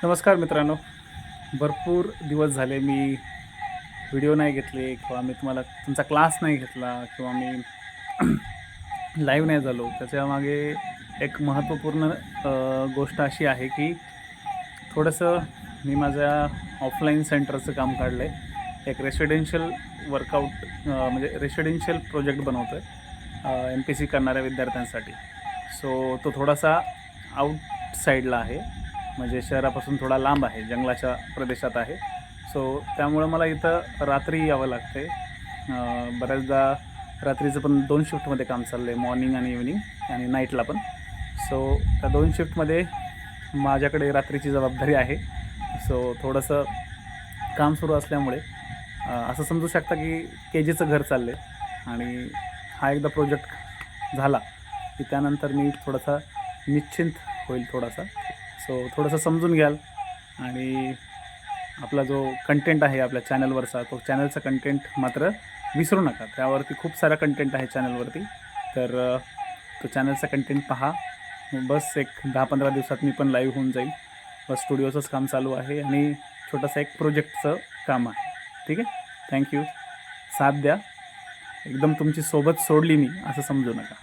नमस्कार मित्रांनो. भरपूर दिवस झाले मी व्हिडिओ नाही घेतले किंवा मी तुम्हाला तुमचा क्लास नाही घेतला किंवा मी लाईव्ह नाही झालो. त्याच्यामागे एक महत्त्वपूर्ण गोष्ट अशी आहे की थोडंसं मी माझ्या ऑफलाईन सेंटरचं काम काढलं आहे. एक रेसिडेन्शियल वर्कआउट म्हणजे रेसिडेन्शियल प्रोजेक्ट बनवतो आहे MPC करणाऱ्या विद्यार्थ्यांसाठी. सो तो थोडासा आउटसाईडला आहे, म्हणजे शहरापासून थोडा लांब आहे, जंगलाच्या प्रदेशात आहे. सो त्यामुळं मला इथं रात्री यावं लागतं आहे. बऱ्याचदा रात्रीचं पण 2 शिफ्टमध्ये काम चाललं आहे, मॉर्निंग आणि इव्हनिंग आणि नाईटला पण. सो त्या 2 शिफ्टमध्ये माझ्याकडे रात्रीची जबाबदारी आहे. सो थोडंसं काम सुरू असल्यामुळे असं समजू शकता की KGचं घर चाललं आहे आणि हा एकदा प्रोजेक्ट झाला की त्यानंतर मी थोडासा निश्चिंत होईल थोडासा. सो थोडंसं समजून घ्याल आणि आपला जो कंटेंट आहे आपल्या चॅनलवरचा, तो चॅनलचा कंटेंट मात्र विसरू नका. त्यावरती खूप सारा कंटेंट आहे चॅनलवरती, तर तो चॅनलचा कंटेंट पहा. बस एक 10-15 दिवसात मी पण लाईव्ह होऊन जाईल. बस स्टुडिओचंच काम चालू आहे आणि छोटंसं एक प्रोजेक्टचं काम आहे. ठीक आहे. थँक्यू. साथ द्या. एकदम तुमची सोबत सोडली मी असं समजू नका.